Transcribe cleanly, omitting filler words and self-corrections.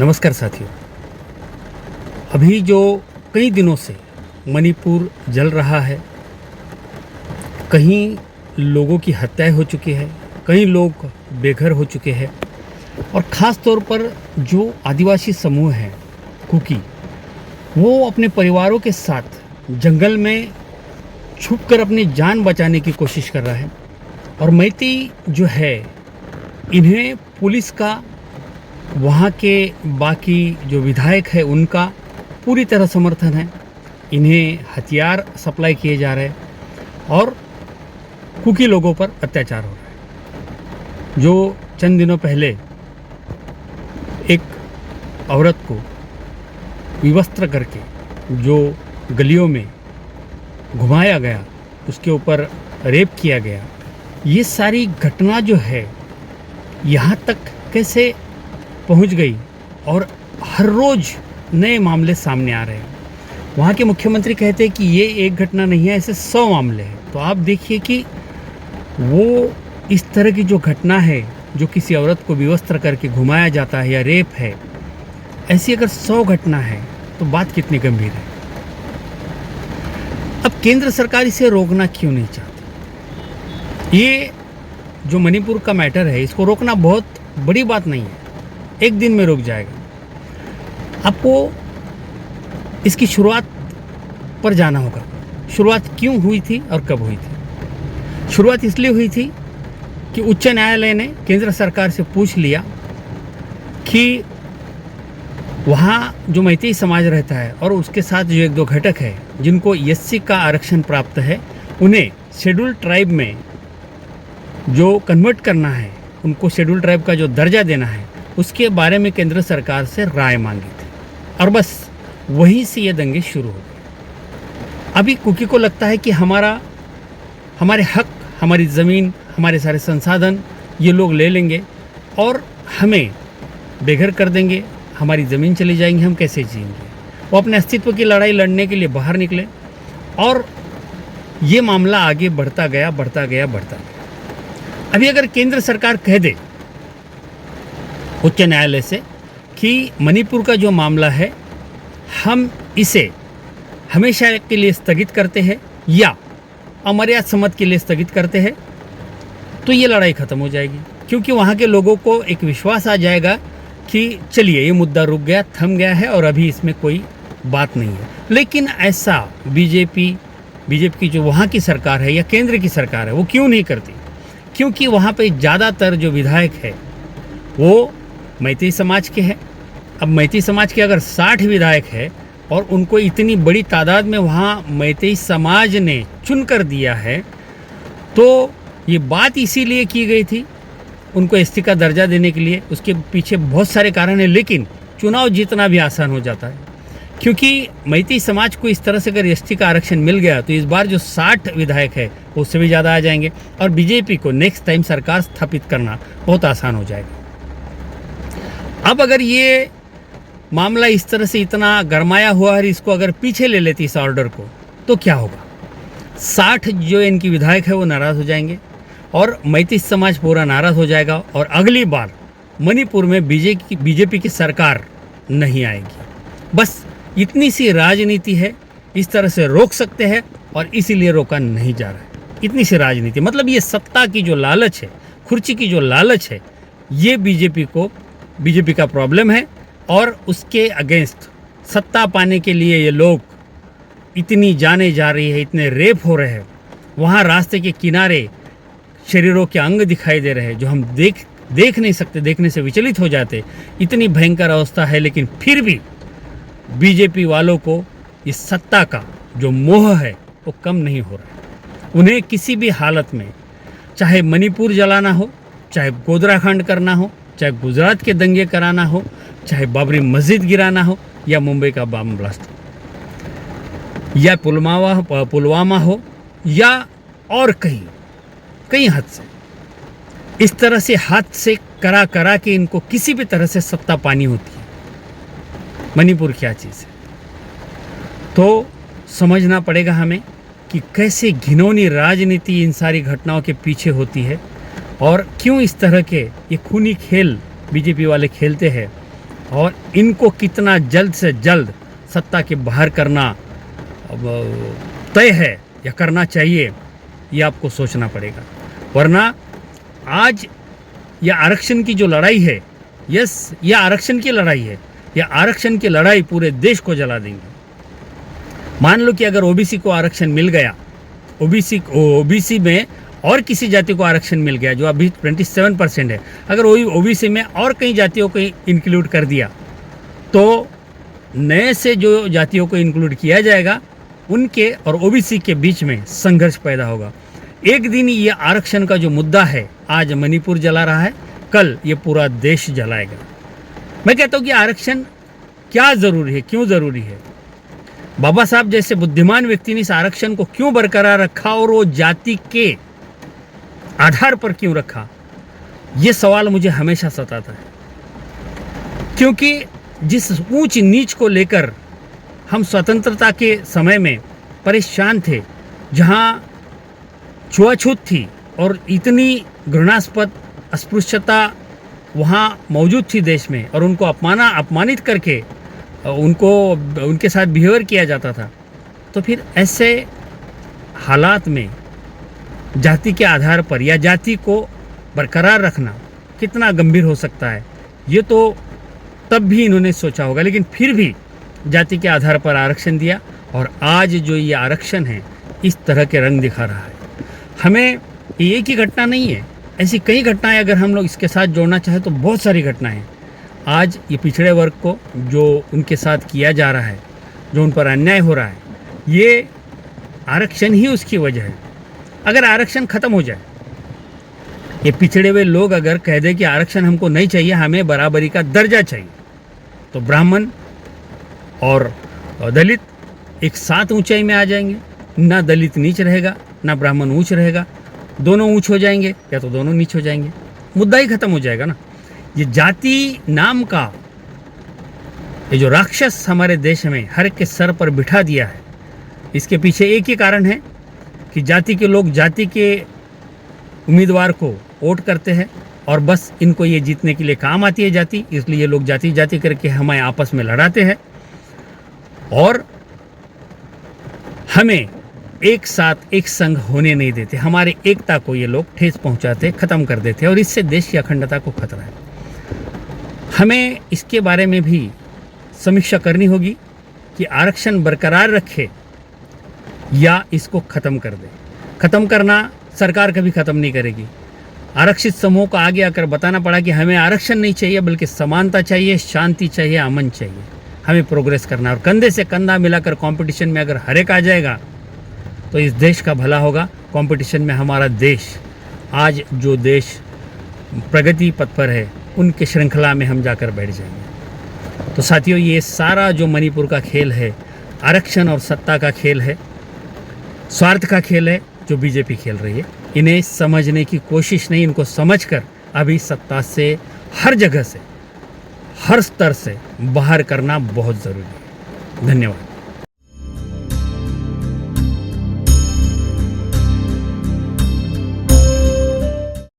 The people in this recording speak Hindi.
नमस्कार साथियों। अभी जो कई दिनों से मणिपुर जल रहा है, कहीं लोगों की हत्याएं हो चुकी है, कई लोग बेघर हो चुके हैं और ख़ास तौर पर जो आदिवासी समूह है कुकी, वो अपने परिवारों के साथ जंगल में छुपकर अपनी जान बचाने की कोशिश कर रहा है। और मैती जो है, इन्हें पुलिस का, वहाँ के बाकी जो विधायक है उनका पूरी तरह समर्थन है। इन्हें हथियार सप्लाई किए जा रहे हैं और कुकी लोगों पर अत्याचार हो रहा है। जो चंद दिनों पहले एक औरत को विवस्त्र करके जो गलियों में घुमाया गया, उसके ऊपर रेप किया गया, ये सारी घटना जो है यहाँ तक कैसे पहुँच गई और हर रोज़ नए मामले सामने आ रहे हैं। वहाँ के मुख्यमंत्री कहते हैं कि ये एक घटना नहीं है, ऐसे 100 मामले हैं। तो आप देखिए कि वो इस तरह की जो घटना है, जो किसी औरत को विवस्त्र करके घुमाया जाता है या रेप है, ऐसी अगर 100 घटना है तो बात कितनी गंभीर है। अब केंद्र सरकार इसे रोकना क्यों नहीं चाहती? ये जो मणिपुर का मैटर है, इसको रोकना बहुत बड़ी बात नहीं है, एक दिन में रुक जाएगा। आपको इसकी शुरुआत पर जाना होगा। शुरुआत क्यों हुई थी और कब हुई थी? शुरुआत इसलिए हुई थी कि उच्च न्यायालय ने केंद्र सरकार से पूछ लिया कि वहाँ जो मैतेई समाज रहता है और उसके साथ जो एक दो घटक है जिनको एससी का आरक्षण प्राप्त है, उन्हें शेड्यूल ट्राइब में जो कन्वर्ट करना है, उनको शेड्यूल ट्राइब का जो दर्जा देना है, उसके बारे में केंद्र सरकार से राय मांगी थी। और बस वहीं से ये दंगे शुरू हो गए। अभी कुकी को लगता है कि हमारे हक, हमारी ज़मीन, हमारे सारे संसाधन ये लोग ले लेंगे और हमें बेघर कर देंगे, हमारी ज़मीन चली जाएंगी, हम कैसे जिएंगे। वो अपने अस्तित्व की लड़ाई लड़ने के लिए बाहर निकले और ये मामला आगे बढ़ता गया। अभी अगर केंद्र सरकार कह दे उच्च न्यायालय से कि मणिपुर का जो मामला है, हम इसे हमेशा के लिए स्थगित करते हैं या अमर्याद सम्मत के लिए स्थगित करते हैं, तो ये लड़ाई ख़त्म हो जाएगी। क्योंकि वहाँ के लोगों को एक विश्वास आ जाएगा कि चलिए ये मुद्दा रुक गया, थम गया है और अभी इसमें कोई बात नहीं है। लेकिन ऐसा बीजेपी की जो वहाँ की सरकार है या केंद्र की सरकार है, वो क्यों नहीं करती? क्योंकि वहाँ पे ज़्यादातर जो विधायक है वो मैतेई समाज के हैं। अब मैतेई समाज के अगर 60 विधायक है और उनको इतनी बड़ी तादाद में वहाँ मैतेई समाज ने चुनकर दिया है, तो ये बात इसीलिए की गई थी उनको एसटी का दर्जा देने के लिए। उसके पीछे बहुत सारे कारण हैं, लेकिन चुनाव जीतना भी आसान हो जाता है। क्योंकि मैतेई समाज को इस तरह से अगर एसटी का आरक्षण मिल गया तो इस बार जो 60 विधायक है उससे भी ज़्यादा आ जाएंगे और बीजेपी को नेक्स्ट टाइम सरकार स्थापित करना बहुत आसान हो जाएगा। अब अगर ये मामला इस तरह से इतना गरमाया हुआ है, इसको अगर पीछे ले लेती इस ऑर्डर को, तो क्या होगा? 60 जो इनकी विधायक है वो नाराज़ हो जाएंगे और मैतेई समाज पूरा नाराज़ हो जाएगा और अगली बार मणिपुर में बीजेपी की सरकार नहीं आएगी। बस इतनी सी राजनीति है, इस तरह से रोक सकते हैं और इसीलिए रोका नहीं जा रहा है। इतनी सी राजनीति, मतलब ये सत्ता की जो लालच है, कुर्सी की जो लालच है, ये बीजेपी का प्रॉब्लम है। और उसके अगेंस्ट सत्ता पाने के लिए ये लोग इतनी जाने जा रही है, इतने रेप हो रहे हैं, वहाँ रास्ते के किनारे शरीरों के अंग दिखाई दे रहे हैं जो हम देख नहीं सकते, देखने से विचलित हो जाते। इतनी भयंकर अवस्था है, लेकिन फिर भी बीजेपी वालों को इस सत्ता का जो मोह है वो कम नहीं हो रहा है। उन्हें किसी भी हालत में, चाहे मणिपुर जलाना हो, चाहे गोधराकांड करना हो, चाहे गुजरात के दंगे कराना हो, चाहे बाबरी मस्जिद गिराना हो या मुंबई का बम ब्लास्ट हो या पुलवामा हो या और कहीं हद से, इस तरह से हाथ से करा के इनको किसी भी तरह से सत्ता पानी होती है। मणिपुर क्या चीज़ है? तो समझना पड़ेगा हमें कि कैसे घिनौनी राजनीति इन सारी घटनाओं के पीछे होती है और क्यों इस तरह के ये खूनी खेल बीजेपी वाले खेलते हैं और इनको कितना जल्द से जल्द सत्ता के बाहर करना तय है या करना चाहिए, ये आपको सोचना पड़ेगा। वरना आज यह आरक्षण की जो लड़ाई है, यह आरक्षण की लड़ाई है, यह आरक्षण की लड़ाई पूरे देश को जला देंगे। मान लो कि अगर ओबीसी को आरक्षण मिल गया, ओबीसी में और किसी जाति को आरक्षण मिल गया जो अभी 27% है, अगर ओबीसी में और कई जातियों को इंक्लूड कर दिया तो नए से जो जातियों को इंक्लूड किया जाएगा उनके और ओबीसी के बीच में संघर्ष पैदा होगा। एक दिन ये आरक्षण का जो मुद्दा है, आज मणिपुर जला रहा है, कल ये पूरा देश जलाएगा। मैं कहता हूँ कि आरक्षण क्या ज़रूरी है, क्यों ज़रूरी है, बाबा साहब जैसे बुद्धिमान व्यक्ति ने इस आरक्षण को क्यों बरकरार रखा और वो जाति के आधार पर क्यों रखा, ये सवाल मुझे हमेशा सताता है। क्योंकि जिस ऊंच नीच को लेकर हम स्वतंत्रता के समय में परेशान थे, जहां छुआछूत थी और इतनी घृणास्पद अस्पृश्यता वहां मौजूद थी देश में, और उनको अपमानित करके उनके साथ बिहेवियर किया जाता था, तो फिर ऐसे हालात में जाति के आधार पर या जाति को बरकरार रखना कितना गंभीर हो सकता है, ये तो तब भी इन्होंने सोचा होगा। लेकिन फिर भी जाति के आधार पर आरक्षण दिया, और आज जो ये आरक्षण है इस तरह के रंग दिखा रहा है। हमें ये एक ही घटना नहीं है, ऐसी कई घटनाएं अगर हम लोग इसके साथ जोड़ना चाहें तो बहुत सारी घटनाएं। आज ये पिछड़े वर्ग को जो उनके साथ किया जा रहा है, जो उन पर अन्याय हो रहा है, ये आरक्षण ही उसकी वजह है। अगर आरक्षण ख़त्म हो जाए, ये पिछड़े हुए लोग अगर कह दें कि आरक्षण हमको नहीं चाहिए, हमें बराबरी का दर्जा चाहिए, तो ब्राह्मण और दलित एक साथ ऊंचाई में आ जाएंगे। ना दलित नीच रहेगा, ना ब्राह्मण ऊंच रहेगा, दोनों ऊंच हो जाएंगे या तो दोनों नीच हो जाएंगे, मुद्दा ही ख़त्म हो जाएगा ना। ये जाति नाम का ये जो राक्षस हमारे देश में हर एक के सर पर बिठा दिया है, इसके पीछे एक ही कारण है कि जाति के लोग जाति के उम्मीदवार को वोट करते हैं, और बस इनको ये जीतने के लिए काम आती है जाति, इसलिए ये लोग जाति जाति करके हमें आपस में लड़ाते हैं और हमें एक साथ एक संग होने नहीं देते। हमारी एकता को ये लोग ठेस पहुंचाते, ख़त्म कर देते, और इससे देश की अखंडता को खतरा है। हमें इसके बारे में भी समीक्षा करनी होगी कि आरक्षण बरकरार रखे या इसको ख़त्म कर दे। ख़त्म करना सरकार कभी ख़त्म नहीं करेगी। आरक्षित समूह को आगे आकर बताना पड़ा कि हमें आरक्षण नहीं चाहिए, बल्कि समानता चाहिए, शांति चाहिए, अमन चाहिए, हमें प्रोग्रेस करना, और कंधे से कंधा मिलाकर कंपटीशन में अगर हर एक आ जाएगा तो इस देश का भला होगा। कंपटीशन में हमारा देश, आज जो देश प्रगति पथ पर है, उनके श्रृंखला में हम जाकर बैठ जाएंगे। तो साथियों, ये सारा जो मणिपुर का खेल है, आरक्षण और सत्ता का खेल है, स्वार्थ का खेल है जो बीजेपी खेल रही है। इन्हें समझने की कोशिश नहीं, इनको समझकर अभी सत्ता से, हर जगह से, हर स्तर से बाहर करना बहुत ज़रूरी है। धन्यवाद।